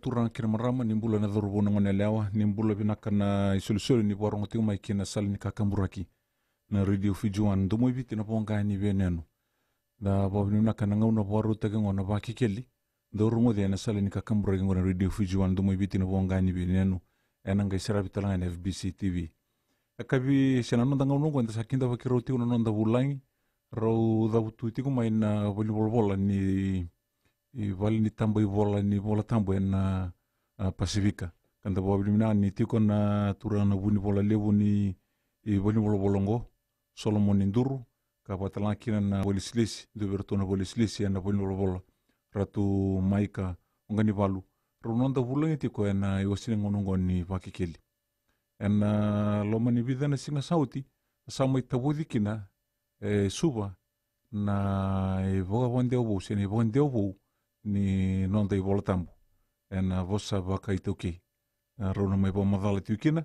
turanga kina marama ni mbula na dhorubu na ngone lewa ni mbula binaka na isolusolo ni borongo tiu mai kina sali ni kakamburaki na radio fijuan ndumo ibiti na ponga ni veneno da bob ni naka na ngauna boru tege ngona ba kikeli dorungo de na sali ni kakamburaki ngona radio fijuan ndumo ibiti na ponga ni veneno enanga isara bitalanga na FBC TV akabi sena nonda ngauna ngona sakinda bakiro tiu na nonda bulangi rau da butu tiu mai na volleyball ni I vale ni tambo I vola ni vola tambo na Pasifika. Kanda bobi mina ni tiko na tura na buni vola levu ni I boni vola volongo Solomon Induru ka batala kina na Bolislisi do verto na Bolislisi na boni vola ratu maika ongani valu. Rononda vulangi tiko na iwasine ngonongo ni vakikeli. Na loma ni vida na singa sauti sama itabudi kina suba na voga bondeo bo sene bondeo bo ni nonda I vola tambo. Na vosa vaka itoki. Rona mai vo madala tiukina.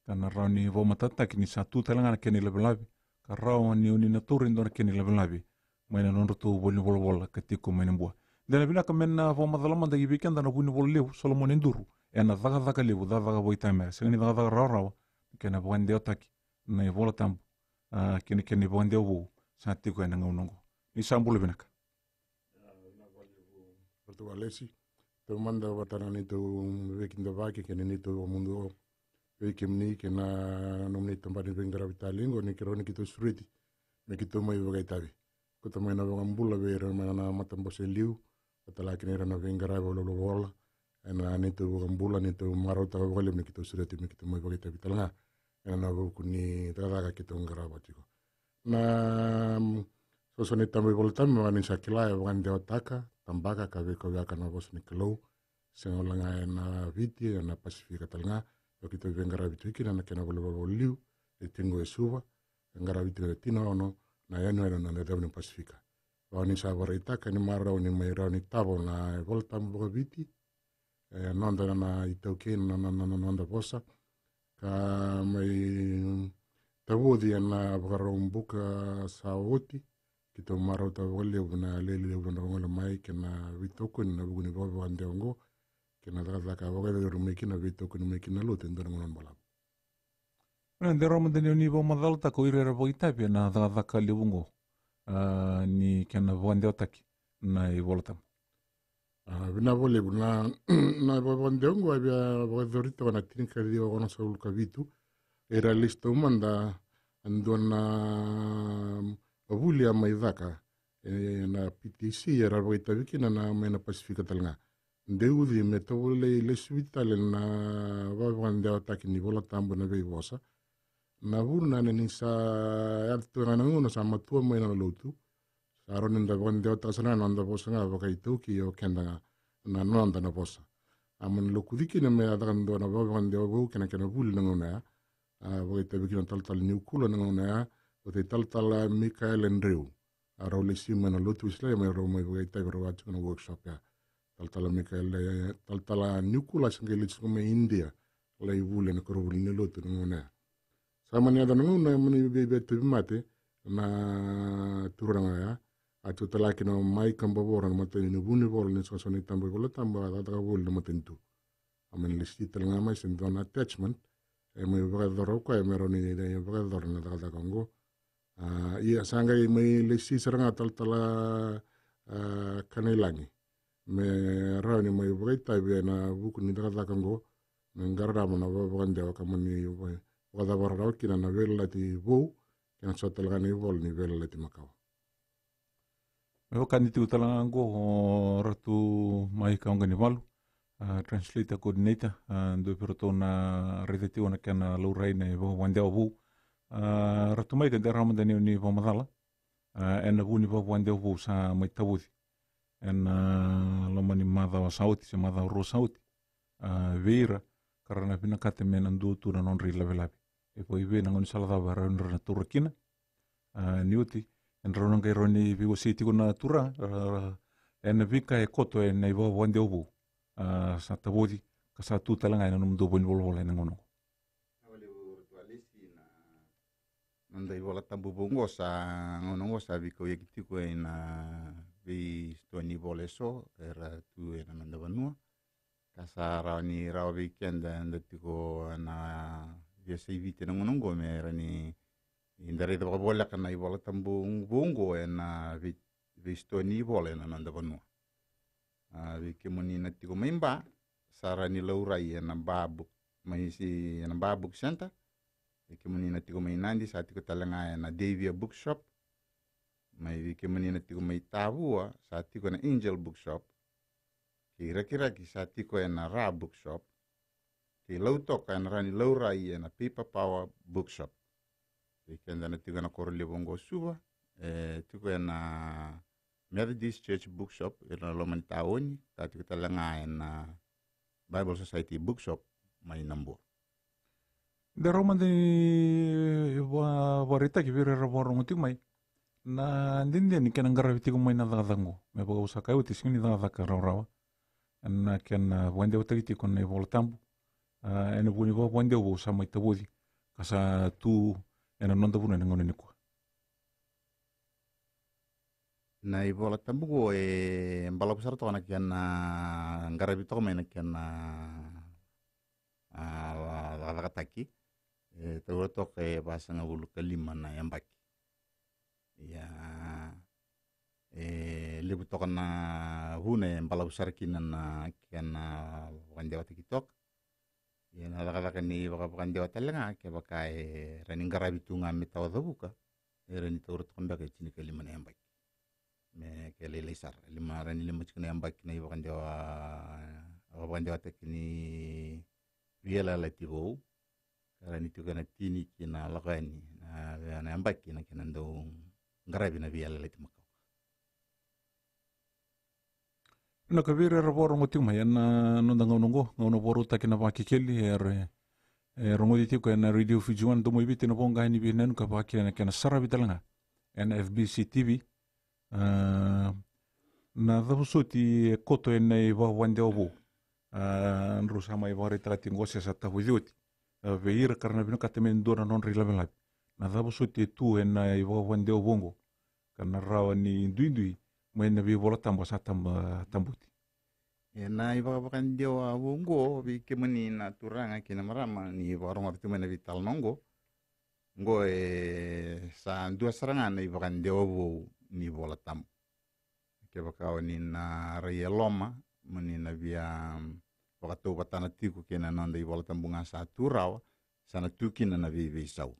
Kana rao ni vo matataki ni sa tu talanga na keni labelabi. Ka rao ni uni na turi ndona keni labelabi. Maina nondo tu boli vola vola katiko maina mbua. Dena bina ka mena vo madala manda I weekend na buni vola levu Solomon Induru. Na daga levu daga voitamera. Sengani daga rao rao. Kena voandeo taki. Na I vola tambo. Keni voandeo vo. Sa tiko na ngaunongo. Ni sambule binaka. Porto Alesi, te manda watana ni tu wekinda vaki ke ni tu mundo wekimni ke na nomni tambani vengara vitalingo ni kironi kitu suriti me kitu mai vagai tavi ko to mai na ngambula vera na matambo se liu atala ke na vengara vola na ni tu ngambula ni tu marota vole me kitu suriti me kitu mai vagai tavi talanga na ku ni daga kitu ngara batiko na so ni tambo voltan me ni sakila van de otaka tambaka kawe ka na vos ni kelo sengolanga na viti na Pasifika talanga yo kito vengara vitu kina na kena volo liu e tingo e suva ngara vitu e tino ono na yano na devne Pasifika wa ni sa vorita ka ni mara ni mai ra ni tavo na volta mo viti nonda na itoke na nonda vosa ka mai tavodi na vorombuka sa oti kito maro ta wale na lele na ngolo mai kena vitoko na buguni baba ande ngo kena daga ka wale rume kina vitoko ni kina lote ndona ngolo bala na ndero mndeni ni bo madalta ko irera bo itapia na daga ka lebungo ni kena vande otaki na I volta bina vole na baba ande ngo abia bo dorito na tinka dio ona saul ka vitu era listo manda andona Avulia mai vaka na PTC era roita wikina na mena Pasifika talanga. Ndeudi me tawole le suitale na wawande ataki ni vola tambo na vei vosa. Na vurna ni sa atu na ngona sa matua mai na lotu. Sa ronin da wande atasana na nda vosa nga vaka itoki yo kenda na nonda na vosa. Aman lokudiki na me adando na wawande ogo kena vuli na ngona. Roita wikina tal niukula na ngona. O te taltala Mikael Andreu. A rau le sima na lotu isla mai rau mai wagai tai rau atu na workshop ya. Taltala Mikael, taltala Nukula sangai le tsukuma India. Lai vule na koro ni lotu na ngona. Sama ni adana ngona mani bebe tu mate na turanga ya. Atu talaki na mai kamba bora na matani ni vune bora ni sasoni tamba bola tamba ataka vule na matentu. Amen le sita nga mai sendona attachment. E mai wagai doro kwa e mero ni wagai doro na daga kongo. Ia sanga I mai le sisaranga taltala Kanailangi. Me rao ni mai waita na buku ni daga kango. Ngara mo na wabande wa kamani wada warao kina na vela ti vou. Kina sotalga ni vol ni vela ti Makau. Me wakani tu talanga ngo ratu mai kaunga ni walu. Translator coordinator do peroto na redeti ona kana laurai na wande au ratu mai ka dera manda ni vamadala na vuni vande au sa mai tawuthi na loma ni madha wa sauti se madha ro sauti veira karana pina kate mena ndu tu na non ri lave e poi ve na ngoni sala va ra na turakina ni uti en rono ngai roni vivo city kuna tura en vika e koto e nei vande au sa tawuthi ka sa tu talanga na num do bon volvola na ngono nanda I vola tambu bongo sa ngono sa viko yekitiko na vi stoni voleso era tu era nanda vanua kasa raw ni raw weekend and tiko na biasa ivite na ngunungo mera ni indare da bola kana ibola tambu bungo na visto ni bola na nanda banua vi kemoni na tiko memba sara ni laurai na babu mai si na babu center vi kemoni na tiko mai nandi sa tiko talanga na Davia bookshop mai vi kemoni na tiko mai tavua sa tiko na Angel bookshop kira-kira ki sa tiko na Ra bookshop ki lautoka na rani laurai na Paper Power bookshop kenda na tiko na korole bongo suba tiko na Methodist Church bookshop na loman taoni ta tiko talanga na Bible Society bookshop mai nambo de roman de warita ki vire raborong ti mai na ndinde ni kana ngaraviti ko mai na dango me ba usaka uti sini danga rawa na ken wende utagiti kon ne voltambu ene buni bo wende bo sa mai tabudi kasa tu ena nonda buna ngone ni ko na i voltambu go mbala besar to na ken ngaraviti ko mai na ken la taki to to ke basanga bulu kalima na yambaki ya lebu to na hune mbala besar kinana kana wandewa TikTok ya na la ni baka wandewa talanga ke baka raning garabitu ngami taw dabuka rani to to ndaka chini kalima na yambaki me ke le sar lima rani lima chini yambaki na wandewa tekni viela latibo rani to kana tini kina lagani na yambaki na kinando ngarabi na viela latimaka na kavira raboro ngoti mai na nonda ngono boru takina ba kikeli rongo diti ko na radio fijuan do mo ibiti no bonga ni binen ka ba kina kana sara bitalanga NFBC TV na dabusuti koto ene ba wande obu nrusa mai ba retrati ngosia sa ta hudioti veira karna bino katemen dona non rilabela na dabusuti tu ena ba wande obongo kana rawani induindui mwene vi vola tambo sa tambuti na iba bakan dewa wongo vi kemani na turanga kina marama ni warong artu mena vital nongo ngo sa dua serangan na iba kan dewa wo ni vola tam ke bakaw ni na rayeloma mani na via wakato batana tiku kena nanda ibola tambunga sa turaw sana tukina na vi sau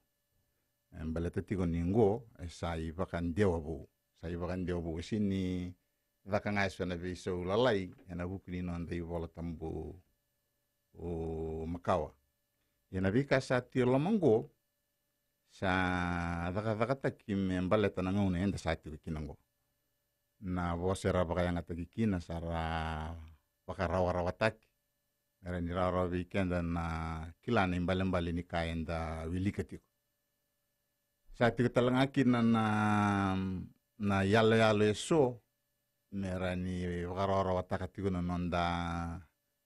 baleta tiko ni ngo sa iba kan dewa wo sa iba kan dewa wo sini vaka ngaiso na vi so lalai na bukini no andai vola tambu o makawa na vi ka sa tiro mango sa vaka taki membaleta na ngone enda sa tiro kinango na vosera vaka yang ataki kina sara vaka rawa taki era ni rawa weekend na kilana imbale ni kaenda wilikatiko sa tiro talanga kina na yalo so merani warora wataka tiguna nonda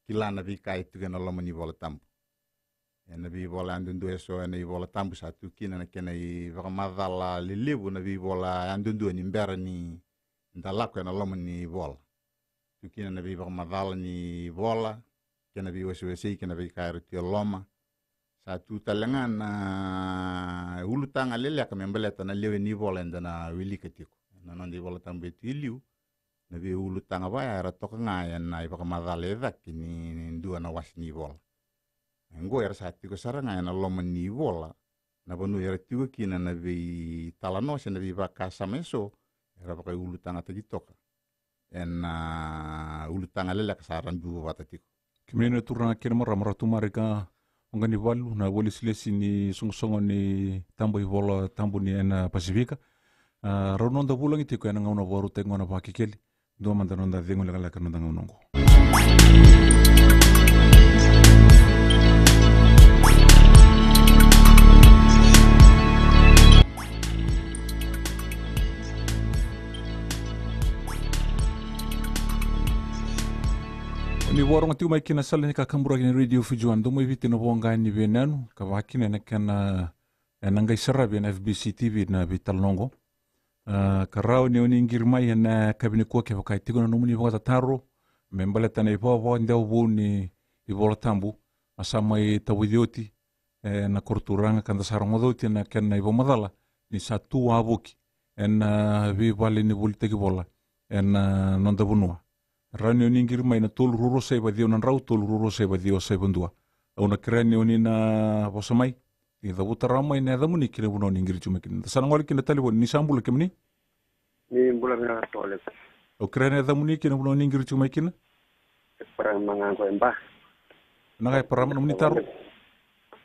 kilana vi kai tiguna lomani bola tambu ena vi bola andundu eso ena vi bola tambu satu kina na kena i vamadala lilibu na vi bola andundu ni mbera ni ndalako ena lomani bola tukina na vi vamadala ni bola kena vi wese kena vi kai ruti loma satu talengan na ulutanga lele ka membeleta na lewe ni bola ndana wilikatiko na nondi bola tambu tiliu na vi ulu tanga ba era toka ngayan na iba kamadale kini dua na was ni bola ngo era sati ko saranga na loma ni bola na bonu era tiwa kina na vi talano se na vi ba kasameso era ba ulu tanga tagi toka en ulu tanga lela kasaran du watatiko kimene turna kene mara tumarika ngani walu na woli silesi ni sungsongo ni tambo bola tambo ni na Pasifika rononda bulangi tiko ena ngona boru tengona ba kikeli dua mantan onda dengo legal kan onda ngongo ni warong tiu mai kina sal ni kakambura ni radio fijuan do mo evite no bonga ni venanu ka wakina na kana ngai sarabi na FBC TV na vital nongo karao ni oni ngirmai na kabini kwa ke wakai tigona no muni wakata taro me mbaleta na ipo ndeu bu ni ivola tambu asama i tawidioti na korturanga kanda sarangodoti na kenna ivo madala ni satu abuki en vi vale ni volite ki vola en nonda bunua rani oni ngir mai na tolu ruro sai badio nan rau tolu ruro sai badio sai bundua una kreni oni na bosamai i da butara mai na da muni kire buno ni ngir chumekin sanangol kin tali ni sambul kemni ni bulan na tole o kreni da muni kin buno ni ngir chumekin para mangan ko emba nagai param muni taru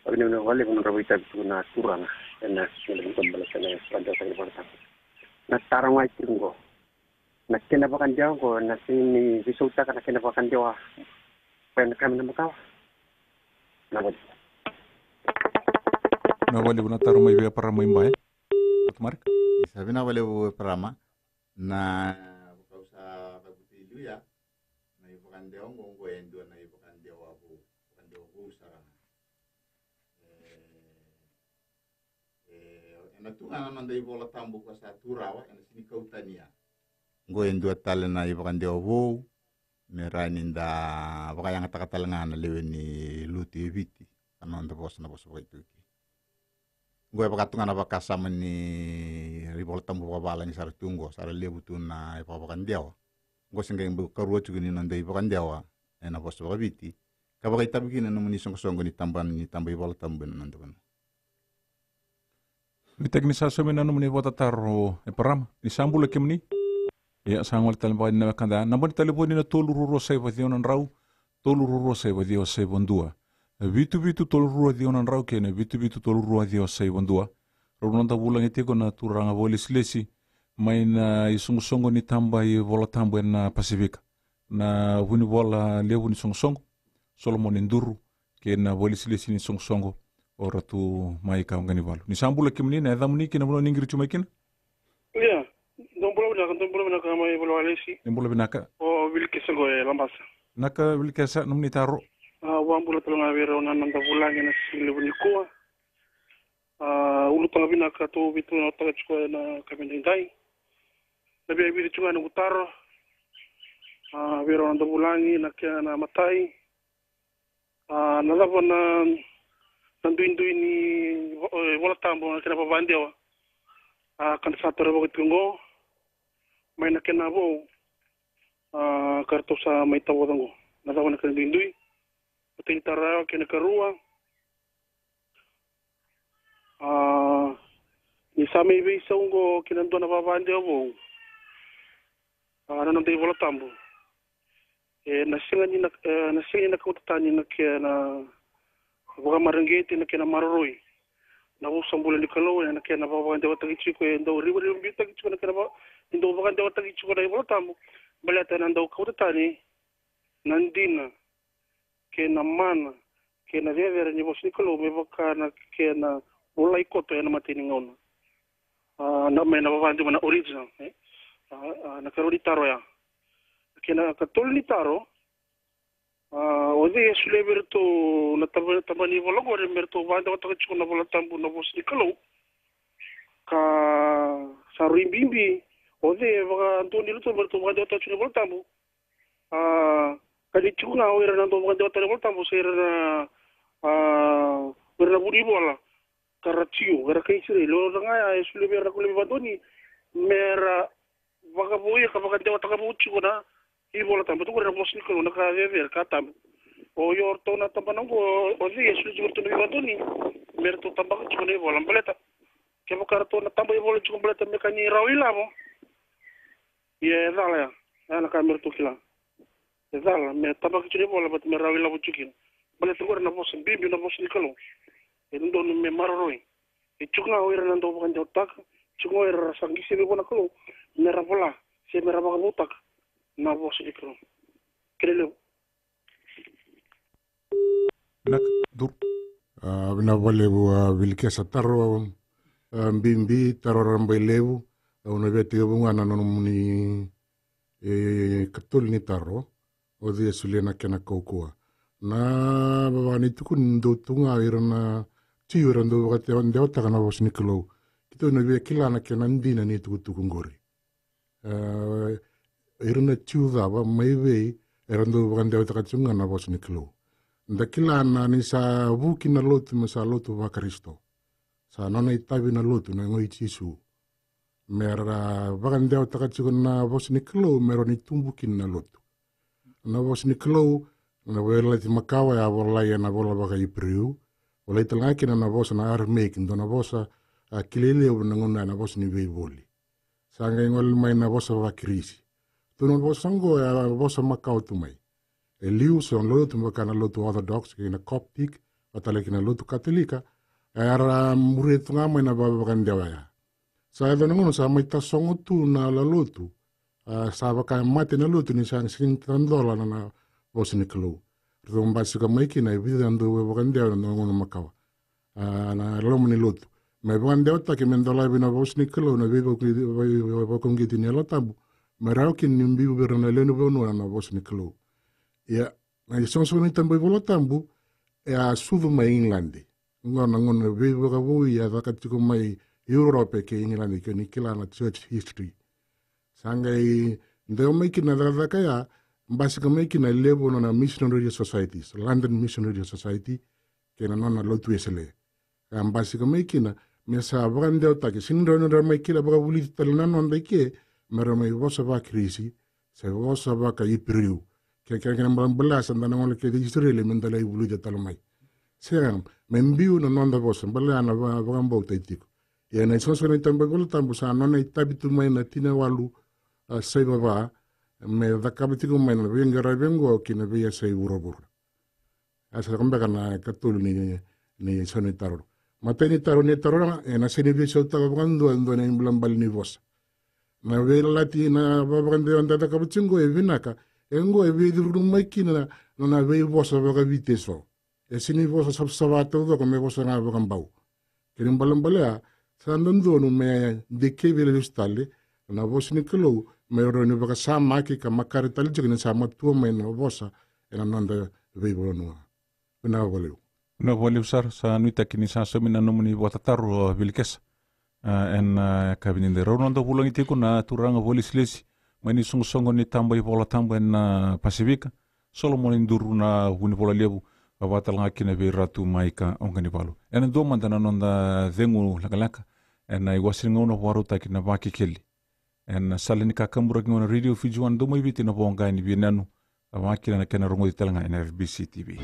ini una wale kun rawita tuna turana na sila kembali sana pada saya berta na tarang wai tingo na kena bakan dia ko na sini visuta kana kena bakan dia pen kami na makaw na wale una taru mai be param mai mbai atmar sabi na wale bu parama na kausa kabuti luya na ibakan dia ngo endo na ibakan dia wabu kan dia wabu sarana na tunga na ndai bola tambu ko sa turawa na sini kautania ngo endo tale na ibakan dia wabu meraninda baka yang takatalenga na leweni luti viti kanon de bos na bos itu ngo baka tunga na baka sama ni ribola tambu bala ni sar tungo sar lebu tuna ibakan dia ngo singeng bu karuo chugini na ndai ibakan dia na bos baka viti kabaka itabigina no muni songo ni tamban ni tambai bola tambu na ndo ni teknisa somena no muni vota taro e param ni sambula kemni ya sangol talba na kanda na bon talbo ni na tolu ruro sai vadio nan rau tolu ruro sai vadio sai bondua vitu tolu ruro dio nan rau kene vitu tolu ruro dio sai bondua ro non da bulang ite ko na turanga volis lesi mai na isongo ni tamba i vola tambu na Pasifika na wini vola lewu ni songo Solomon Nduru ke na volis lesi ni songo ora tu mai ka ngani valu ni sambula kimni na da muniki na bulo ningiri chumakin ya don bulo na ka mai bulo alesi ni bulo binaka o wilke sengo e lambasa naka wilke sa numni taro wa bulo tolonga vero na nanda bulange na sile buni ko ulu tanga binaka to bitu na taga chko na kamendai na bia bitu chunga na gutaro vero na bulangi na kia na matai na lavo na nanduindui ni vola tambo na kena pavandewa kan satore bo kitungo mai na kena bo karto sa mai tawo dango na lavo na kena duindui pating tara kena karua ni sami be songo kena ndo na pavandewa bo na ndai vola tambo na singa ni kautani na kena buka marangeti na kena maroroi na usambula ni kalo na kena baba ndewa tagichiko ndo ribo mbita gichiko na kena ba ndo baba ndewa tagichiko na ibo tambo balata na ndo kautani nandina kena mana kena vevera ni bosni kalo me baka na kena ulai koto na matini ngona na me na baba ndewa na original na karodi taro ya kena katolni taro ode sule berto na tabani vologo re merto vanda wata chiko na vola tambu na bosni kalo ka sarimbimbi ode vaga antoni luto berto vanda wata chiko na vola tambu kali chiko na oira na vanda wata vola tambu sera na berna budi bola karatio gara kaisire lo nga ya sule berna kule vandoni mera vaga boye ka vaga wata ka chiko na i vola tambu tu na bosni kalo na ka ver ka tambu o yorto na tambanango o di esu jurto ni vandoni merto tambak chune vola baleta ke bokarto na tambo vola chune baleta mekani rawila mo ye dala ana ka merto kila dala me tambak chune vola bat me rawila bo chukin baleta gor na bos bimbi na bos nikalo e ndo no me maroroi e chukna o era ndo bokan jotak chungo era sangisi be bona kalo me ravola se me ravaga botak na bos nikalo krelo nak dur bina vale bu vilke sa taro bimbi taro rambai levu una vete bu ngana no muni katul ni taro o dia sulena kena kokua na baba ni tukun do tunga irana tiura ndo bakate onde otaka na bos niklo kito no ve kilana kena ndina ni tukungori irana tiuda ba maive Erando wakandeo takachunga na vos ni kilo. Ndakila na ni sa vuki na lotu me sa lotu wa Kristo. Sa nona itabi na lotu na ngoi Jisu. Mera wakandeo takachunga na vos ni kilo mero ni tumbuki na lotu. Na vos ni kilo na wela ti makawa ya wala ya na wala waka ipriu. Wala italaki na vos na armeik ndo na vos kilele na ngona na vos ni veivoli. Sa ngai ngol mai na vos wa krisi. Tuno vos sango ya vos makau tu mai. E liu se on lotu makana lotu orthodox kina Coptic atale kina lotu katolika era muretu ngamai na baba kandewa ya. Sa edo ngono sa mai ta songo tu na la lotu. Sa baka mate na lotu ni sang sin $10 na vos ni kilo. Rto mbasi ka mai kina vida ndo baba kandewa na ngono makau. Na lomo ni lotu. Mai baba kandewa ta ki $10 bina vos ni kilo na vivo kongiti ni alatambu. Marau ki nimbiu berana leno bono na vos ni kilo. Ya, na sonso ni tambo vola tambu ya sudu mai England. Ngona vivo ka vui ya vakatiko mai Europe ke England ke ni kila na church history. Sangai ndeo mai kina daka ya mbasika mai kina levo na missionary societies, London Missionary Society ke na nona lotu esele. Ya mbasika mai kina mesa vakandeo take sinro na mai kila baka vuli talana nonda ke mera mai vosa va krisi se vosa va ka ipriu. Kaya mbalang belas ang tanong ulit kaya Israel mendalay bulu jat talumay. Siya membiu na nonda bos mbala na bakang bau taitiko. Ya na isoso na tambay bulu tambo sa nona itabi tumay na tinawalu say baba me dakabitiko may na biyang garabiyang kina biya say urabur. Asa kambaka na katulo ni sonay taro. Matay ni taro na na sinibi sa tagabang doon na yung balambal ni bos. Na wala lati na babakang doon dadakabitsingo vinaka. Engo e vedi rumai kina na vei vosa vaga viteso. E sini vosa sabsavato do come vosa na vaga mbau. Kirim balambalea sa nandonu me de kevele lustalle na vosa ni kilo me roni vaga sama ki ka makare tali jigna sama tua me na vosa e na nanda vei volonua. Na voleu. Na voleu sar sa nuita kini sa somina nomuni watataru vilkes. En kabinin de ronda vulangi tiku na turanga volislesi. Mani songo ni tamba i vola tamba na Pasifika solo mo nduru na vuni vola levu avatal nga kina ve ratu maika ongani valu ena do mandana nonda dengu lakalaka ena i wasin ngona waruta kina vaki keli ena salini ka kambura ngona radio fijuan do mo ibiti na bonga ni binanu avaki na kena rongo ditalanga ena FBC TV.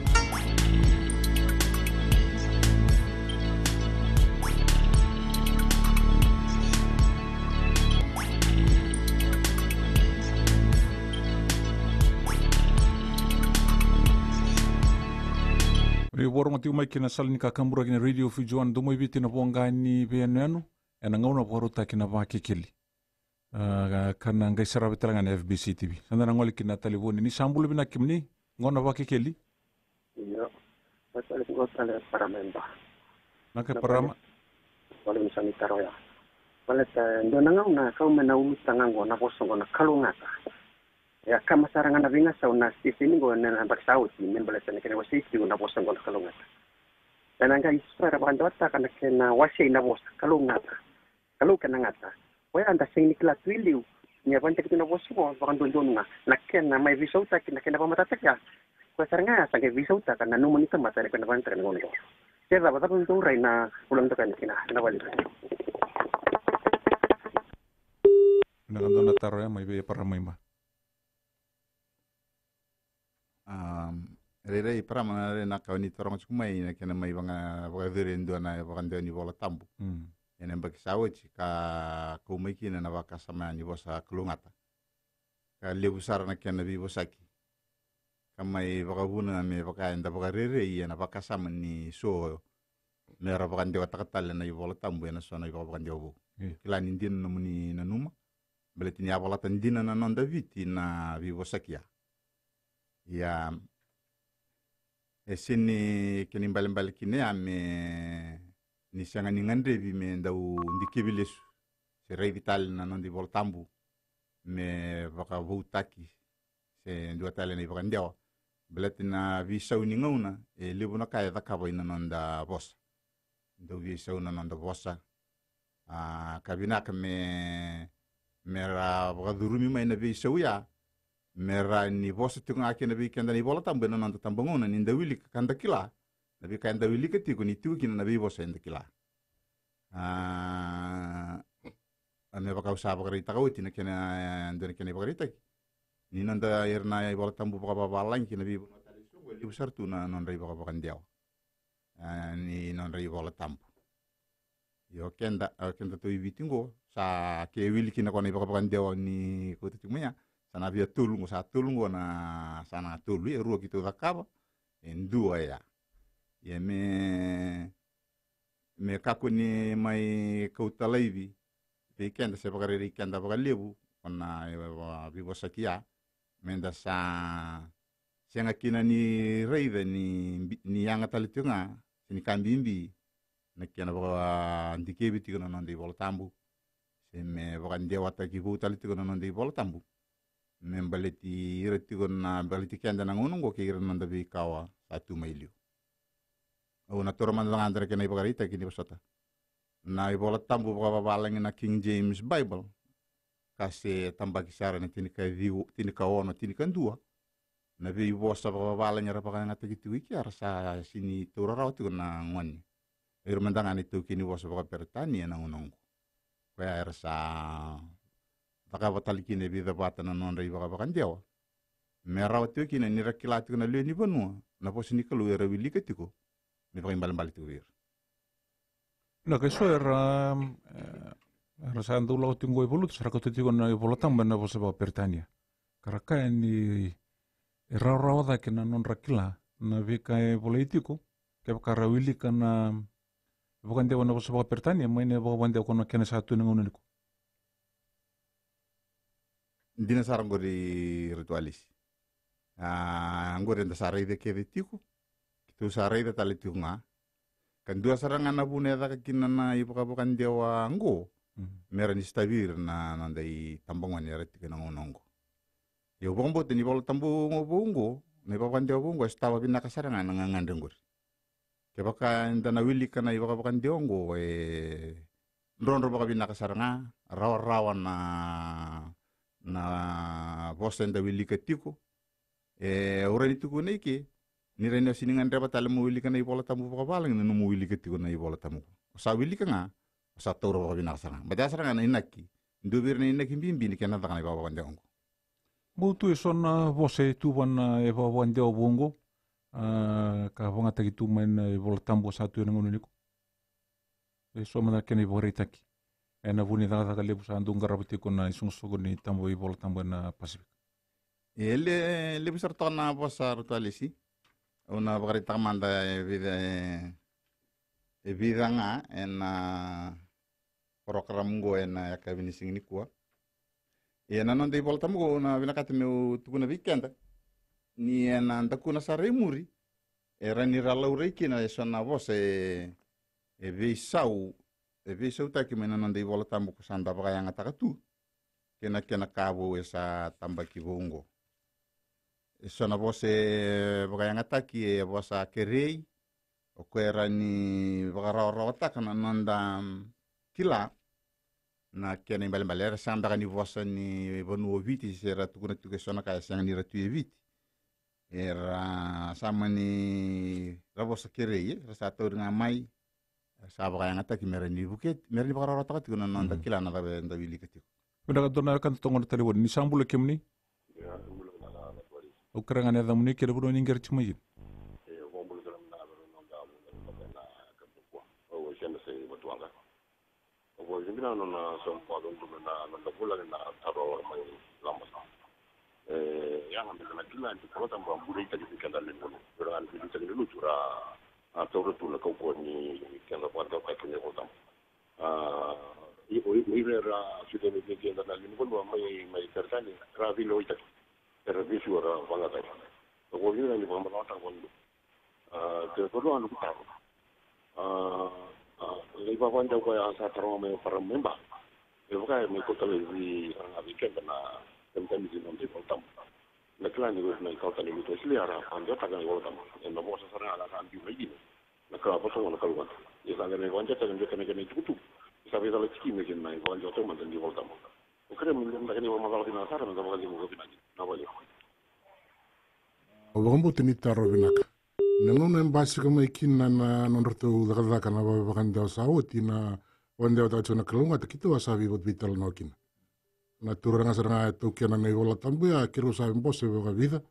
Warong tiu mai kina salini ka kambura kina radio fijuan do mo ibiti na bonga ni binanu ena ngona waruta kina vaki keli. Kana ngai sarabe talanga na FBC TV. Sanda ngoli kina talivoni ni sambulu bina kimni ngona vaki keli. Iyo. Masali ngotale para memba. Naka parama. Wala misani taroya. Wala ta ndo nangau na kau mena ulutangango na bosongo na kalungata. Ya kama saranga na vinga sa una sisini go na baksauti men bala sana kena wasisi na bosongo na kalungata. Dan ngai isara bandota kana kena wasi na bos kalungata. Kalau kena ngata. Wala anda sing nikla twiliu. Nya bante kita na bosongo bakan dondonga. Nakena mai visauta kena pamatatak ya. Kwa saranga sa ke visauta kana numuni kama sa kena bante kana ngono. Kaya dapat aku itu Raina pulang tu kan kena balik. Nagandona taro ya mai be para mai ma. Rere para mana na kau ni torong sumai na kena mai banga veren na banga ni bola tambu. Ene bagi sawit ka kumai kina na baka sama ni bosa kelungata. Ka lebu sar na kena bi bosaki. Kamai baka buna me baka enda baka rere iya na baka sama ni so mera baka ndewa takatal na bola tambu na so na baka ndewa. Kila nindin na muni na numa. Beleti ni abola tandina na nonda viti na bi bosaki ya. Ya sini kenimbal kini ame ni sanga ni ngandre bi me ndau ndikibilesu se rei vital na nondi bol tambu me vaka voutaki se ndua tale ni vaka ndewa beleti na vi sauni ngauna e libu na kaya dhakabo ina nonda bosa ndau vi sauna nonda bosa kabinaka me mera vaka dhurumi ma ina vi sauya mera ni vosa tunga ke na bi kenda ni bola tambe na nanda tambangona ni ndawili kanda kila na bi kanda wili ke tiku ni tiku kina na bi vosa enda kila me baka usaba kari takawiti na kena ndone kena bakarita ni nanda irna ya bola tambu baka babalang kina bi bola tali sungo li besar tu na non rai baka bakan diaw ni non rai bola tambu yo kenda tu ibitingo sa ke wili kina kona baka bakan diaw ni kota tumanya sana via tulungo sa tulungo na sana tulu e ruo kitu dakaba en dua ya me kako ni mai kautalaivi pe kenda se bagari kenda bagalebu ona vivo sakia menda sa senga kina ni reida ni yanga talitunga sini kambimbi na kena baga ndikebi tigona nondi bol tambu se me baga ndewata ki hu talitunga nondi bol tambu membaleti irati na baleti kenda na ngunungo ke iranda bi kawa satu mailio o na torman nga andre ke na ibagarita kini basota na ibola tambu baba balang na King James Bible kasi tambaki sara na tinika viu tinika ono tinika dua na bi bosa baba balang ra baka ngata gitu wiki arsa sini turara tu na ngwan irmandanga ni tu kini bosa baka pertani na ngunungo kaya arsa taka batali kine bi bata na non rai baka bakan dewa merau tu kine ni rakila tu na le ni bonua na posini kalu era wili ketiko ni baka imbal tu wir na keso era sandu lau tingo evolut sarako tiko na evolutam na posa baka pertania karaka ni rau da kina non rakila na vika politiko ke baka rawili kana bakan dewa na posa baka pertania maine baka dewa kono kena satu na ngununiko dina sarang gori ritualis ngore nda sarai de keve tiku kitu sarai de tali tiunga kan dua sarang ana bune da kina na ibuka bukan dewa ngo mera ni stabir na nandai tambangan ya reti kana ngonongo yo bombo tini bol tambu ngobongo ne bakan dewa bongo stawa bina kasarang ana ngandeng gor ke baka nda na wili kana ibuka bukan dewa ngo ndron baka bina kasaranga rawan na vosa nda wili ketiko urani tuku nei ke ni rena siningan reba tale mo wili kana ibola tamu baka balang na mo wili ketiko na ibola tamu sa wili ka sa toro baka binasanga bada saranga na inaki ndubir na inaki bimbi ni kana takana baba wandango mutu e sona vosa tu wana e baba wandeo bongo ka vonga taki tu men ibola tamu sa tu ngono niko e soma na kena ibola itaki na vuni daga lebu sa andunga rabati kona isungsogo ni tambo i bola tambo na Pacific. Le besar tona bosa ritualisi una bagarita manda e vida nga program go ya kabini singni kwa na non dei bola tambo na vina katme tukuna weekend ni na ndakuna sare muri rani ralaurei kina sona vosa veisau visau taki mena non dei bola tambo kusanda baka yang atakatu kena kabo esa tamba kibongo sona vose baka yang ataki vosa kerei o kwera ni baka rawa taka na nonda kila na kena imbale sanda ka ni vosa ni bonu viti sera tukuna tuke sona kaya sang ni ratu viti era sama ni ravosa kerei rasa tau dengan mai saba kaya ngata ki mereni buket mereni bakara rata kati kuna nanda kila na tabe nda wili kati Udah kadona kan tongon tali won ni sambule kemni ya sambule na na wali o kranga ne da muni kere budo ni ngar chimaji wombulu dum na ro non da mu na ka ko o jende se botwanga o jimbina no na som pa dum na na bula na taro mai lamba ya ngambe na kila ndi ko tamba bule kadi kanda le ngono ro an bi tani lu tura a toro tu na ko ni kenda kwanda ka kene ko tam o ra sute me ke kenda na ni ko mai tertani ra vi lo ita per vi sura banga dai ko ni ni ba ma ta kon te ko ro anu ta le ba kwanda ko ya sa taro me para memba e ko ka me ko tale vi a vi kenda na temtani ni non te ko tam na klani ko na ko tani to sili ara ando ta ga ko tam no mo sa sara ala kan bi mai na ka pa so na ka luan e sa ga ne wanja ta nge kene tutu sa ve dala tiki me ken mai wanja to man ndi volta mo o kare mun da kani wa magana dina tara na magana mo gobina na wali o bombo tini taro binaka nanu nem basi kama ikina na nonroto daga na ba kan da sauti na wanda ta chona kalunga ta kitu wasabi bot vital nokin na turanga saranga to kiana nei vola tambu ya kiro sa mbose ba vida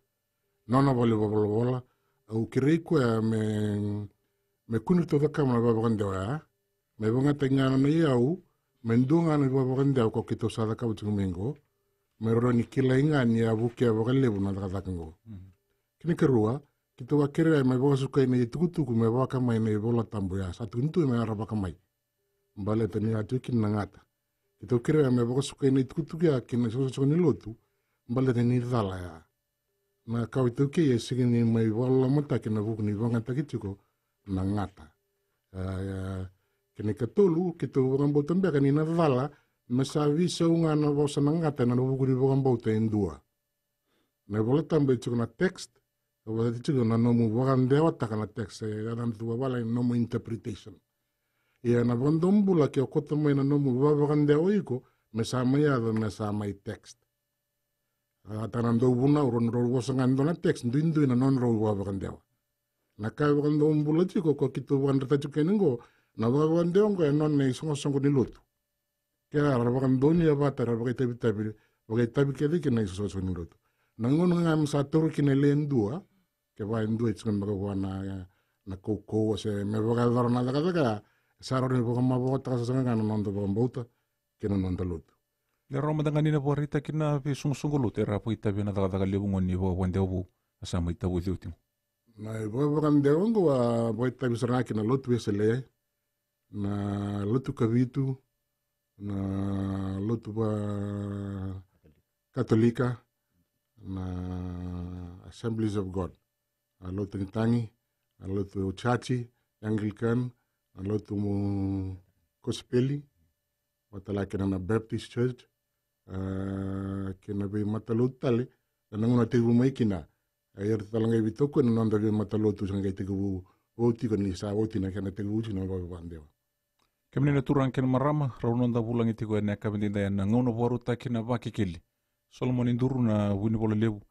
nona vole vola au kiriko me kunu to kama ba kan da me bonga tengana nei au mendunga na ba kan da ko kito sa ka utu mengo me roni kila inga ni abu ke ba kan lebu na daga kango kini kerua kita wakere me bo suka ni tukutuku me ba kama nei vola tambu ya satu ntu me araba kamai mbale tani atu kin nangata kita kira me bo suka ni tukutuku ya kin so ni lotu mbale tani dala ya na kau itu ke ye sigini mai vola mata kin bu ni bonga takitiko nangata kini katolu kita bonga bo tambe kan ina dala masavi saunga na bo sanangata na bu ni bonga bo tendua na vola tambe na text o dice na nomu vorande wata kana text ya dan tu wala nomu interpretation ya na bondombula ke okota mai na nomu vorande oiko me sama ya me sama i text tanando buna ron ro wasangando na text ndindu na non ro vorande na ka bondombula tiko ko kitu wanda ta chukengo na vorande ngo non ne songo ni lutu ke ara vorandoni ya bata ra tabi ke de ke na songo ni lutu nangono ngam sa toru kine lendua ke vai ndu it's ngam ko na ko se me voga dar na daga saro ni voga ma bota sa ngana non do bota ke non do lut le roma danga ni na borita kina pe sungu lut era po ita bena daga lebu ngoni vo wande obu asa mai tabu diuti na voga ngam de ngo wa boita bisana kina lut wesele na lutu kavitu na lutu ba katolika na Assemblies of God alotu Ngitangi, alotu Chachi, Anglican, alotu Kospeli, watala kena na Baptist Church, kena be matalut tali, dan ngona tegu mai kina, ayer talanga bitoko na nanda be matalutu sanga tegu woti kan sa woti na kena tegu uci na ba bandewa. Kemni na turang kena marama, raunonda bulang itiko na kabinda na ngona waruta kina bakikili. Solomon induru na wini bola lebu.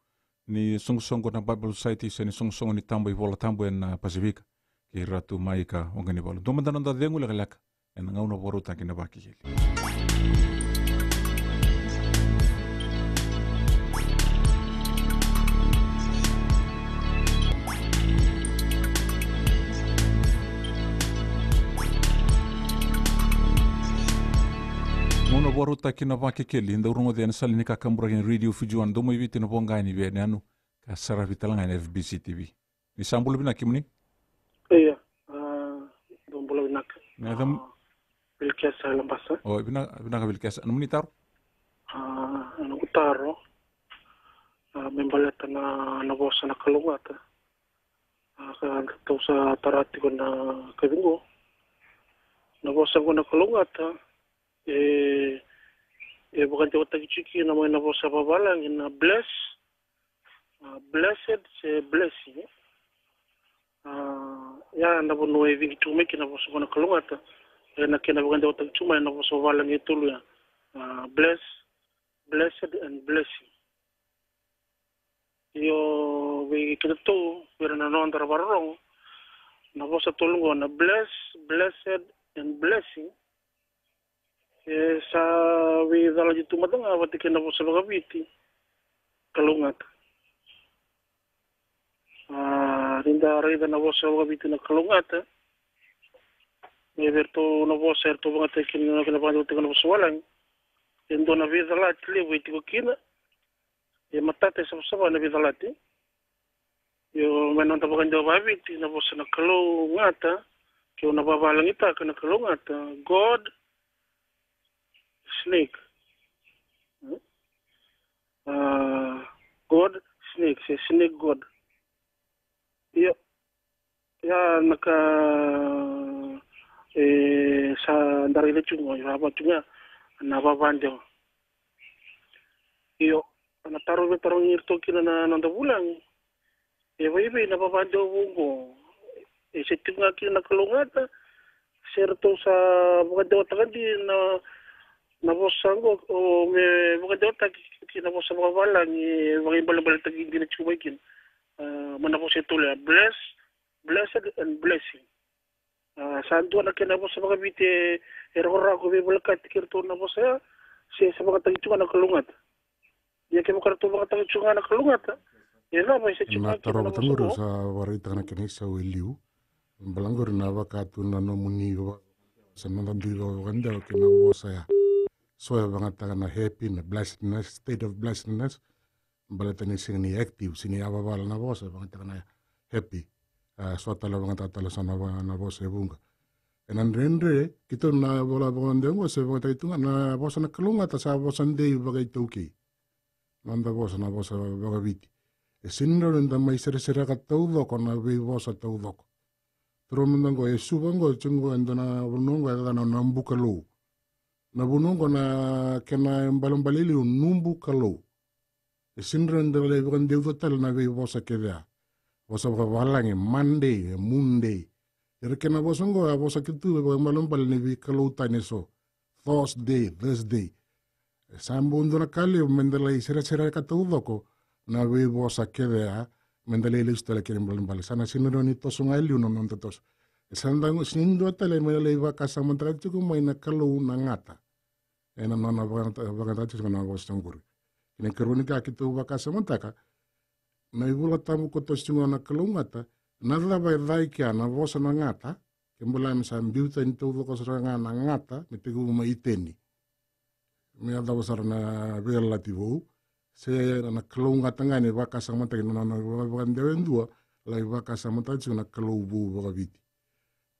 Ni songo na Bible Society se ni songo ni tambo i vola tambo na Pasifika ki ratu mai ka ongani bola domanda nanda dengu la laka en ngauna boru tanki na baki hili Ngono boru taki na baki keli nda urungo de sali ni kakambura ni radio fijuan domo ibiti na bonga ni be anu ka sara vitalanga na FBC TV ni sambulu bina kimni iya dombolo bina na dam bilkesa lambasa bina ka bilkesa anu ni taro anu taro membalata na bosa na kalungata ka tausa tarati ko na kabingo na bosa ko na kalungata bukan jauh tadi ciki namanya nabo sababalang na blessed se blessing ya nabo noe vingi tume kina nabo sabana kalungata na kina bukan jauh tadi cuma nabo sababalang itu lu ya blessed and blessing yo we kita tu berana non terbarong nabo satulungo na blessed and blessing sa we dala jitu matanga wati kena bo sa bagabiti kalungat rinda rida na bo sa bagabiti na kalungat me verto na bo sa erto bangate kina na pando tingana bo sawalang endo na vida lat lewe tiko kina e matate sa sa na vida lat yo menon ta bagando babiti na bo sa na kalungata ke na babalang ita kana kalungata God snake. God snake, say snake God. Ya naka sa dari lecungo, ya apa cunga na babandeng. Iyo na tarong ngirto kina na nanda bulang. Iba na babandeng bungo. Setunga kina na kalungata. Serto sa mga daw tagandi na na vosango o me vogandeo taki na vosa vavala ni vagi bala taki dina chubakin mana vosa tole blessed and blessing santo na kena vosa vagabite erora ko be balka tikirto na vosa se sa mga taki na kalungat ya ke makarto mga taki na kalungat ela vai se na taro batangoro sa warita na kenisa weliu balangor na wakatu na nomuni sa nandandulo ganda kina vosa ya soya bangata na happy na blessedness state of blessedness balata ni sini active sini ababal na vosa bangata na happy so tala bangata tala sana na vosa bunga enan rendre kito na bola bonde ngo se bangata itu na vosa na kalunga ta sa vosa ndei bagai toki nanda vosa na vosa bagaviti sinro nda mai sere ka todo con na vi vosa todo tro mendango e subango chungo andana bonongo ada na nambuka lo na bunongo na kena balombalili numbu kalo sinro nda le bande total na vi vosa kedea vosa valange Monday Monday kena vosongo vosa kitu balombal ni vi kalo taneso Thursday sambundo na kali mendela sere ka todo ko na vi vosa kedea mendele listo le kirim balombal sana sinro ni tosonga ili uno non totos sandango sindo tale mele va casa montra tuku mai na kalo na ngata ena nona vaganta tuku na vostanguri ina kronika kitu va casa montaka na ibula tamu ko tostunga na kalo ngata na vai vai kia na vosa na ngata kembula msa mbiuta into ko sranga na ngata metegu mai iteni me ada wasar na relativo se na kalo ngata ngani va casa montaka na vagande vendua la va casa montaka na kalo bu vagaviti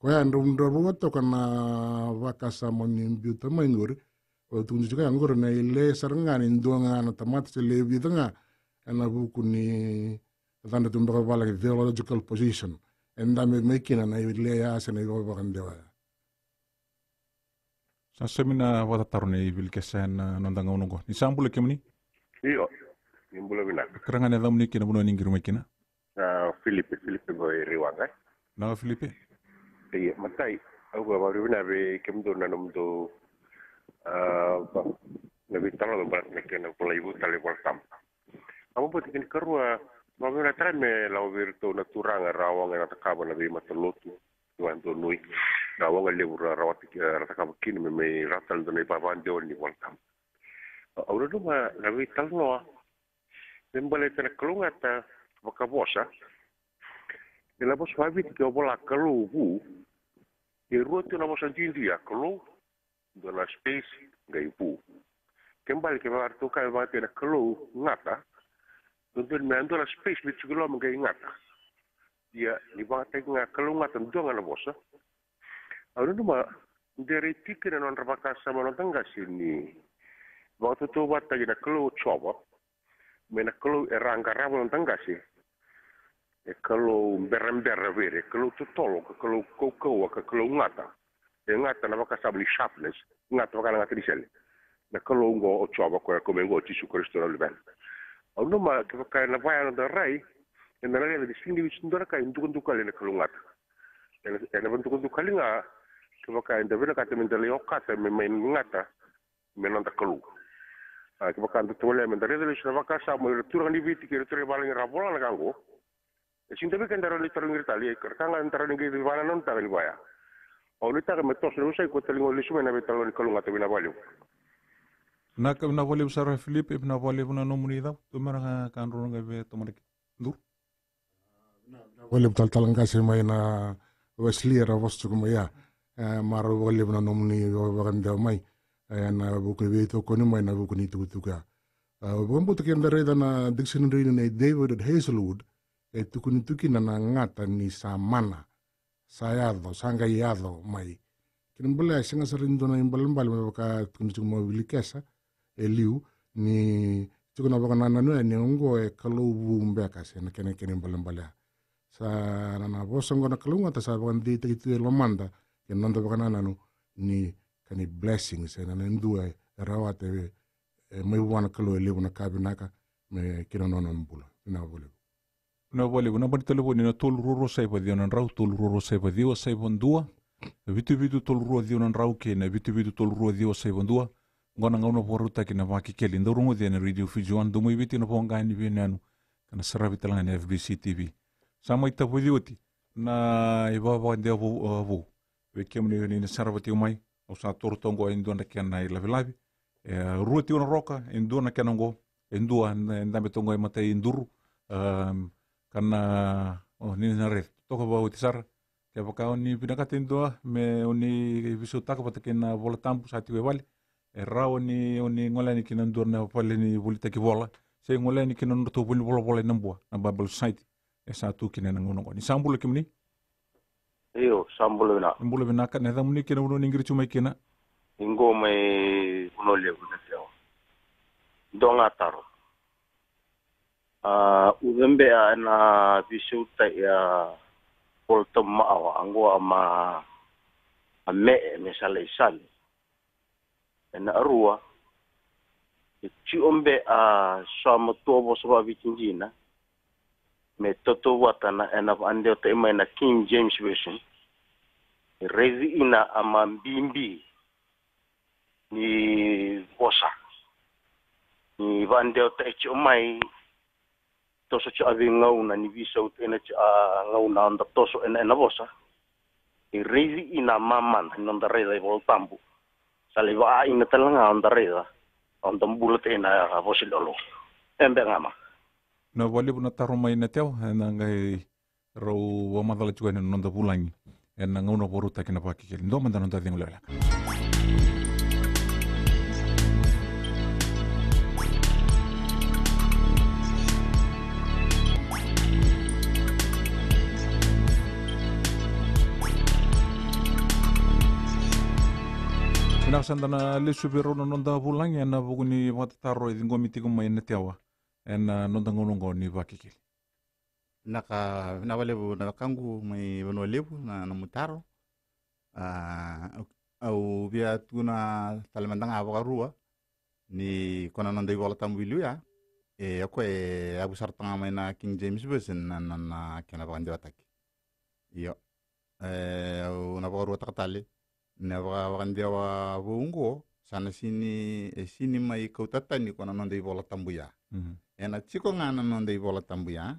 Kaya ndo roto kana vakasa moni mbiuta maingori o tunju juga angor na ile saranga ni ndonga na tamat se le vidanga ana buku ni tanda tumba vala ke theological position enda me making na ile ya se na go bakandewa sa semina wata tarone ibil kesen nandanga unongo ni sambule kemni iyo nimbula bina kranga ne damni kina buno ningiru makina Filipe go riwanga na Filipe iya matai aku baru bina be kemdo na nomdo na bitalo do barat mekena pula ibu tale voltam amo poti ken karua baru na treme la virtu na turanga rawang na takaba na be matalotu tuanto nui rawang le bura rawati takaba kin me ratal do ne papan de ni voltam auro do ma na bitalo dembale tena klungata vakabosa ela bos vabit ke bola kalu bu e roto na mosa jindia kalu do na space gai bu kembali ke var to kai va tena kalu ngata do me ando na space mit siglo mo gai ngata dia ni va te nga kalu ngata do na bosa aru no ma dere tikere non rabaka sama non tanga sini va to va ta na kalu choba me na kalu eranga rabo non tanga sini e kalau berember vere kalau tutolo kalau koko ka kalau ngata e ngata na baka sabli sharpness ngata baka ngata disel na kalau ngo ochoba ko come ngo ci su Cristo no ben ono ma ke baka na vai na rai e na rai di sindi wich ndora ka ndukundu kale na kalau ngata e na ndukundu kale nga ke baka nda vena ka temendele okata me ngata me nanda kalau ke baka nda tole me ndare de shava ka sa mo turani viti ke tore baling rabola na gango Sinta be kendaro li tarung Italia kanga antara ngi di bana non ta baya. O li ta me tos lo sai ko telingo li sumena be talon kalunga te bina valeu. Na ka na valeu sara Filipe na valeu na nomunida to mara kan ronga be to mara dur. Valeu talanga se mai na Wesley era vosto como ya maro valeu na nomuni baganda mai na buku be to ko ni mai na buku ni tuka. Bombo te kendare na dictionary ni David Hazelwood e tuki na ngata ni sa mana sayado sangayado mai kinbula singa sarindo na imbalambal me ka kunju mo bilikesa e liu ni tukuna baka na nanu ni ngo e kalubu mbeka se na kene imbalambala sa na bosongo na kalunga ta sa baka ndi te lo manda ke nanda baka na nanu ni kani blessings e na ndua rawate mai wana kalu e liu na kabinaka me kino nono mbula ina bole na vale na bar telefone na tol roro sai pa dio na rau tol roro sai pa dio sai bondua vitu tol roro dio na rau ke na vitu tol roro dio sai bondua ngona ngauna poruta kina vakikeli ndorungu dia na radio fijuan do mo ibiti no ponga ni venanu kana sarabi talanga ni FBC TV sama ita podioti na iba ba ndia vo we kemne ni sarabati mai o sa tortongo indona kana ilavilavi ruoti ona roka indona kana ngo indua ndambe tongo mata induru kana ni na re toko ba utisar ke baka ni pinakate indua me oni visutaka patakena vola tampu sa tiwe vale rao ni ngolani kina ndur na pale ni volita ki vola se ngolani kina ndur to vola nambua na Bible site esa tu kina ngono ni sambulo kimni iyo sambulo na ka na muni kina uno ngiri chuma kina ingo mai uno le ku teo donga taro uzembe na visuta ya polto maawa ango ama ame mesale sale na arua ti ombe sama tobo soba vitinjina me toto watana ena ande te mai na King James version rezi ina ama mbimbi ni bosa ni vande te ti mai toso ti avinga una ni viso ena ti ngauna anda toso ena bosa rezi ina maman nonda reza voltambu saliva ina talanga onda reda onda bulat ina vosilolo embe ngama na wale buna taro mai na teo na ngai ro wa madala chuga no nda bulangi en nga uno poruta kina pakikeli ndo manda nda dingo lela Sandana lesu pero no nonda bulangi na buguni matataro idingo mitigo mai na tewa en nonda ngonongo ni vakikeli na wale bu na kangu mai bono lebu na mutaro au bia tuna talemandanga abagarua ni kona nonda ibola tambilu ya ako abu sartanga mai na King James version na kena bagandi wataki iyo na bagarua takatale na bagandi wa bungo sana sini mai kautata ni kona nonda ibola tambuya ena chiko ngana nonda ibola tambuya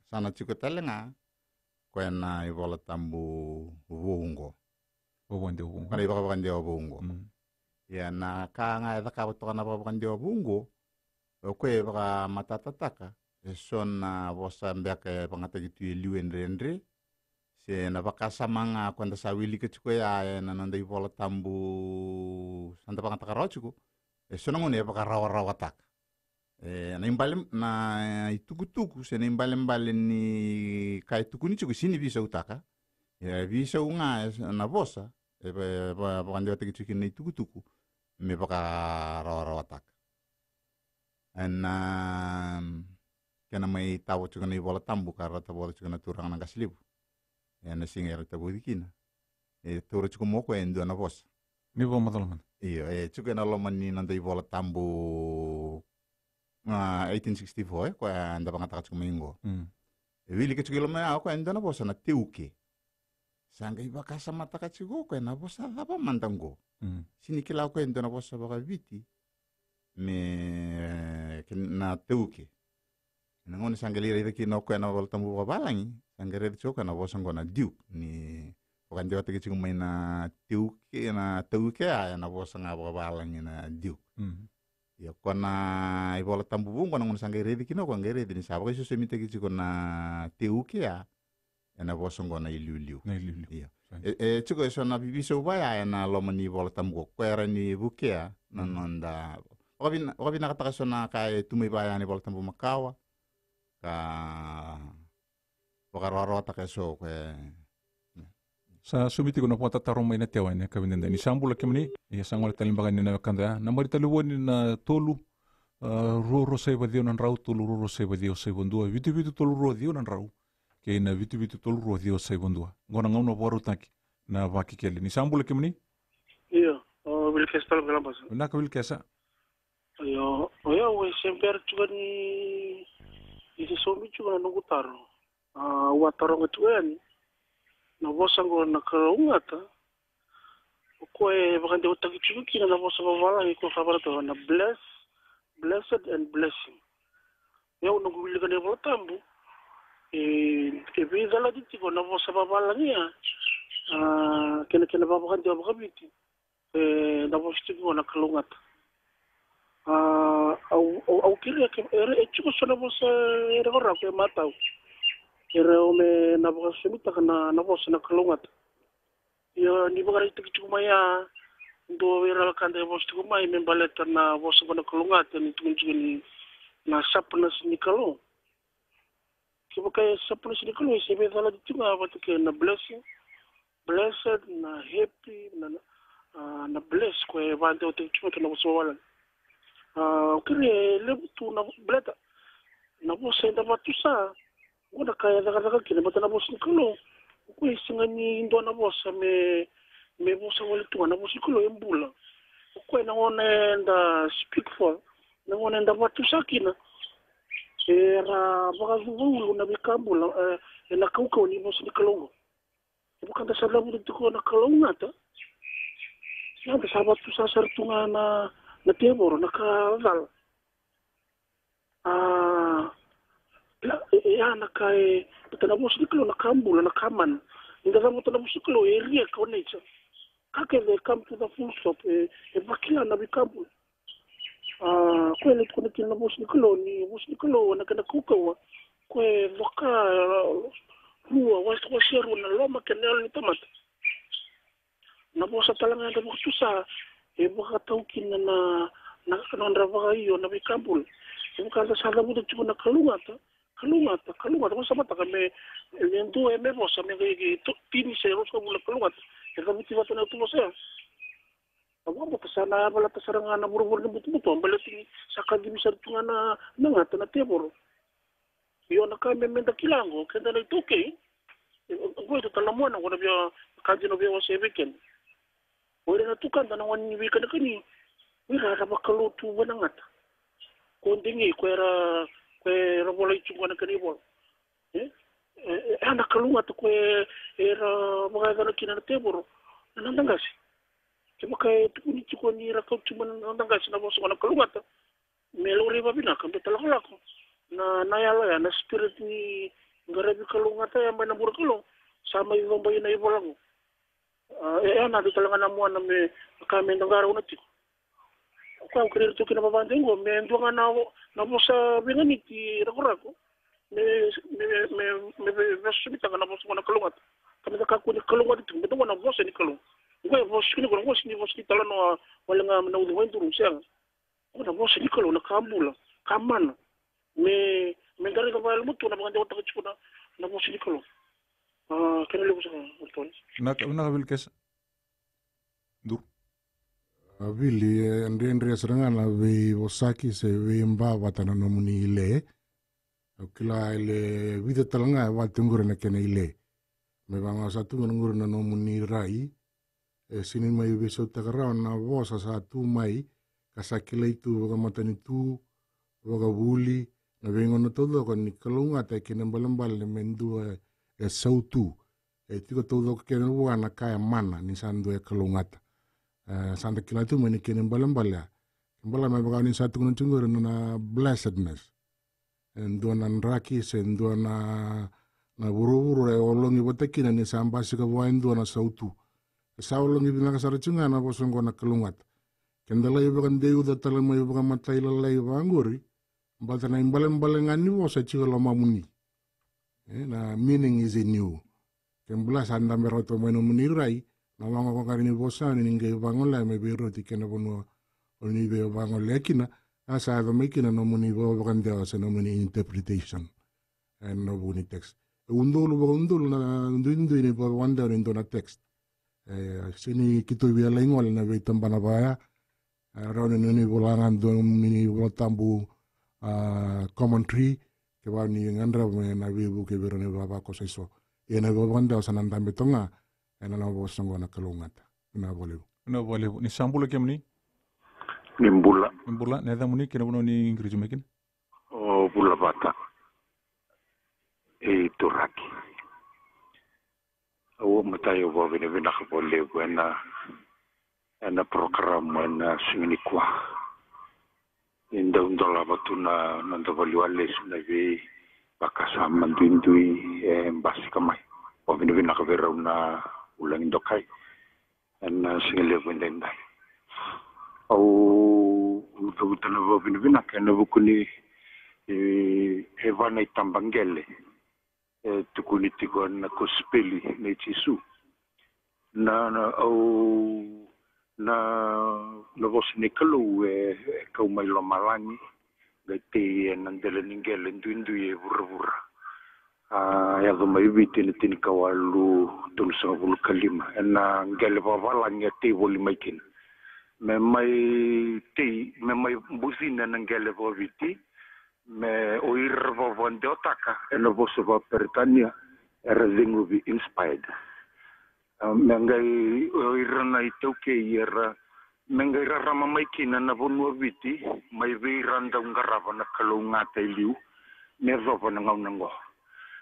sana chiko talenga kwena ibola tambu bungo kana ibola bagandi wa bungo ya na kanga da ka botona bagandi wa bungo kwe baga matatataka sona bosa mbeke bangata gitu liwendre se na bakasa manga kwenda sawili ke chiko ya na nonda ibola tambu santa bangata karochiko sona ngone baka rawa tak na imbale na itukutuku se na imbale ni kai tukuni chiko sini bisa utaka ya bisa unga na bosa bakandi wataki chiko na itukutuku me baka rawa tak kena mai tawo chiko na ibola tambu karata bola chiko na turang na kaslibu na singa tabu dikina toro chiko moko endo na bosa ni bo madalman iyo chiko na loman ni nanda ibola tambu 1864 kwa anda bangata chiko maingo wili ke chiko loma ko endo na bosa na teuke sanga iba kasa mata ka chiko ko na bosa daba mandango sini kila ko endo na bosa baka viti me na teuke na ngone sangeli re ki no ko na vol tambu balangi sangere choka na bosa ngona diuk ni wakandi wate ki mai na teuke na bosa ngaba balangi na diuk ya kona ibola tambu bungo na ngone sangere ki no ko ngere ni sabo ki so semite ki na teuke ya na bosa ngona iliu iya chiko so na bibiso baya na lomani ibola tambu ko era ni bukia na nonda Wabina kata kasona kai tumai baya ni bola tambu makawa ka wakarwaro takeso kwe sa sumiti kuna pota taro mai na tewa ni kabinda ni sambula kimni ya sangwala talimbaga ni na kanda na mari taliwoni na tolu roro sai badio nan rau tolu roro sai badio sai bondua vitu tolu roro dio nan rau ke na vitu tolu roro dio sai bondua ngona ngona boru taki na vakikeli ni sambula kimni iya bil kestal galambas na kabil kesa yo we sempre juga ni isi somi juga na ngutaro wataro ngatuan na bosango na kaungata ko e bakande o takichuki kina na vosa bavala ko khabarato na blessed and blessing eu no guliga ne votambu e vida la diti ko na vosa bavala nia kena babakande o bakabiti na vosa ko na kalungata au kiri ke e chuko sona vosa e rora ko matau ere o me na vosa semita na vosa na kalungata ya ni bagara itu cuma ya do era kande vosa ko mai membaleta na vosa ko na kalungata ni tunju ni na sapna sinikalo kibuka sapna sinikalo se be dala ditunga ke na blessing blessed na happy na bless ko e vante o tuchu na vosa wala kire lebutu na bleta na vosa nda batusa ngoda kaya daga kile batana vosa nikalo ko isingani ndo na vosa me vosa wala tu na vosa nikalo embula ko na ona nda speak for na ona nda batusa kina era bagazuulu na bikambula na kauka ni vosa nikalo bukan ta salamu tu ko na kalongata ya ta sabat tu sartunga na tebor na kaval ya na kai tana musiklo na kambula na kaman inda zamu tana musiklo area ko nature kake they come to the full stop bakila na bikambula ko ile ko na musiklo na kana kukawa ko voka huwa washeru na loma kenelo ni tomata na bosa talanga nda butusa e boka taukina na kanondra vaga iyo na bikambul e boka nda sada butu chuko na kalungata bosa mata kame lendo e me bosa me ge tini se rosko bula kalungata e ka buti vata na tu bosa abo boka sana bala tasaranga na buru butu ambale sakadi misar tunga na ngata na teboro yo na kame menda kilango kenda na itoke ngoito talamona ngona bia kajino bia wase weekend ore na tukanda na wani weekend kani wira ra bakalo tu wanangata ko ndingi kwera bola ichungwana kani bol ana kalunga to era mga na kina na teboro na ndangasi kibaka tukuni chukoni ra kautu na ndangasi na boso na kalunga to melori babina kambe talako na yala ya na spirit ni ngarabi kalungata ya mana burkalo sama ibomba ina ibolango ana di kalanga na mwana me kame ndangara unatiko kwa ukiri tu kina babande ngo me ndonga na bosa bingani ti rakurako me vesumita na bosa na kalungata kame ka ku ni kalungata tu ndonga na bosa ni kalung ngo bosa ni ngo ni bosa talano wala nga na udu wendu rusia ngo bosa ni kalung na kambula kamana me ngari ka bal mutu na bagande wata chukuna na bosi nikolo kana le bosa ortoni na kabil kes du avili ndendre srangana ve osaki se ve mba watana no muni ile kila ile vida talanga watungura na kene ile me banga satu ngura na no muni rai sini mai ve so tagara na vosa sa tu mai kasakile itu ga matani tu ga buli na vengo no todo con ni kalunga te kene balambal le mendu sautu tiko todo kene wana kaya mana ni sandu kalungata sanda kilatu meni kene balambal ya mbala me baga ni satu no chungor na blessedness ndo na nraki se ndo na buruburu e olongi botekina ni samba sika ndo na sautu saulongi bina kasara chunga na bosongo na kalungata kendala yoga ndeu da talama yoga mataila lai wanguri but na imbaleng-balengani wasa chika lama muni. Na meaning is in you. Kembula sanda meroto meno muni rai, na wanga kwa karini bosa ni nge bangola me bero tikena bono oni be bangola kina asa ado mekina no muni bo bakande asa no muni interpretation and no muni text. Undulu na ndu ni bo wanda ni ndo na text. Sini kito biala ingol na be tambana baya. Rone ni bolangan do muni botambu commentary ke ba ni ngandra me na bibu ke berone baba ko seso ena bo banda sananda betonga ena na bo songo na kalungata na bole ni sambulo kemni nimbula ne da muni kena bono ni ingrijo mekin o bula bata e turaki o matayo bo bene bina ko le buena na program na singini kwa inda undola batuna nanda valiwale sunavi bakasa mandindui mbasi kamai paminu vina kavera una ulang indokai na singile vendendai au utana vina vina kana bukuni evana itambangele tukuni tiko na kospeli ne chisu na au na vos nikalo kau mai lo malangi gate nandele ningele ndundu e vura ya do mai vitini tini kawalu tulsa vul kalima na ngele valangi te voli maikin me mai buzina ngele voviti me oir vovonde otaka ena vosova Britania era zinguvi inspired mengai oirana itauke era mengai rama maikina na vonua viti mai viranda ungarava na kalunga tailiu me vova na ngaunango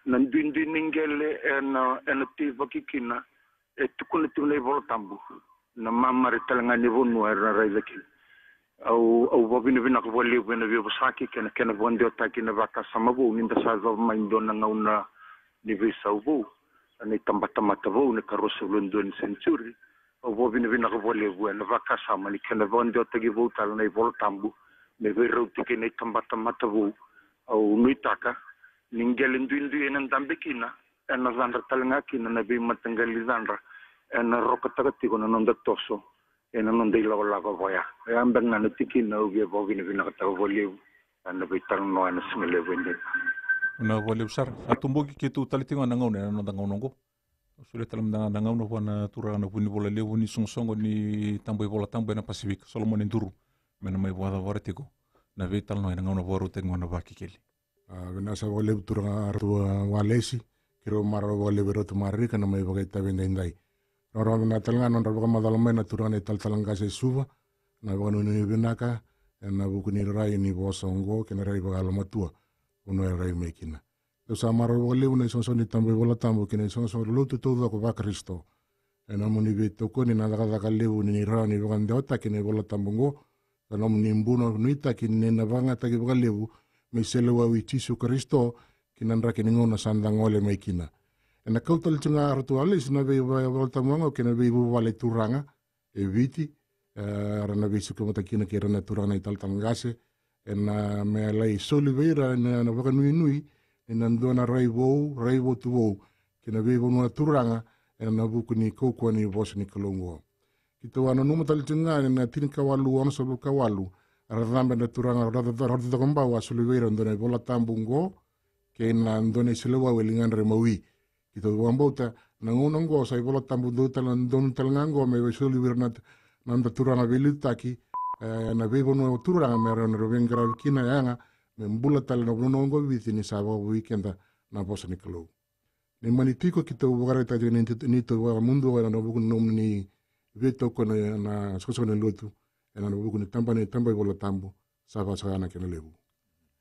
nandindi ningele ena tiva kikina tukuna tune voltambu na mamari talanga ni vonua era raizaki au vovina vina kvoli vina vivusaki kena vonde otaki na vaka samavu ninda sazo maindo na ngauna ni visauvu ani tambatamata vo ne karoso London Century o vo vina vole vo na vaka sama ni kana vonde otagi vo tal nei voltambu me vero tike nei tambatamata vo au nuitaka ningel ndindu enen dambekina ena zandra talanga kina na be matangali zandra ena rokata tiko na nonda toso ena nonda la voya ambanga na tikina o vo vina kata vole ana betar no ana smele vende na vole usar atumboki ke tu talitinga na ngauna na ndanga ngongo sule talam na ngauna wana tura na puni vola levu ni songsongo ni tambo vola tambo na Pacific Solomon Nduru mena mai voada vortiko na vetal no na ngauna voru tengo na vakikeli vena sa vole tura artu walesi kiro maro vole verotu marika na mai vagaita vendendai ora na talanga no roba madalma na tura ne talanga se suva na vonu ni venaka na bukuni rai ni bosongo kena rai bagala matua uno era rai mekina. Tau sa maro wale una isonso ni tambo vola tambo kina isonso lutu todo ko va Kristo. Ena muni veto ko ni nada levu ni ra ni vande ota kina vola tambo ngo. Tano muni mbuno nuita kina na vanga ta ki levu me sele wa witisu Kristo kina ndra kina ngona sanda ngole mekina. Ena kautal tunga artu ale sina ve vola tambo ngo kina ve vale turanga e viti rana visu ko mata kina kira na turanga ital tangase ena me lai soliveira na vaka nui ena ndona raivo tu vou kina vevo no turanga ena buku ni koko ni vos ni kalongo kito wana numa talitinga na tini kawalu ona so kawalu ara rambe na turanga rada komba wa soliveira ndona vola tambungo ke na ndona silewa welingan remawi kito wambota na ngongo sai vola tambu do talan don talango me soliveira na nanda turanga velitaki na vevo no turanga mera no vengra kina yanga me mbula tal no nongo viti ni sava weekenda na bosa ni kalo ni manitiko kito bugara ta ni to wa mundo wa no buku nom ni veto ko na soso na lotu na no buku ni tamba bola tambo sava sana kena levu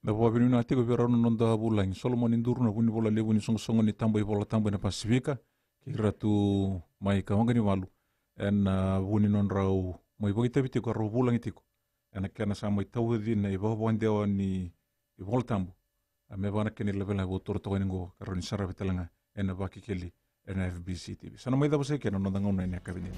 na bo vinu na tiko vera no nonda bulang Solomon Nduru na buni bola levu ni songo ni tamba bola tambo na Pasifika ki ratu mai ka ngani walu en buni non rau mai bogi tabi ko ro bulang tiko ana kana sa mai tawdi na ibo bonde ni ibol tambu ame bana kene level bo tor to ngo karoni sara betelanga ena baki keli ena FBC TV sana mai da bose kena no danga no ene kabine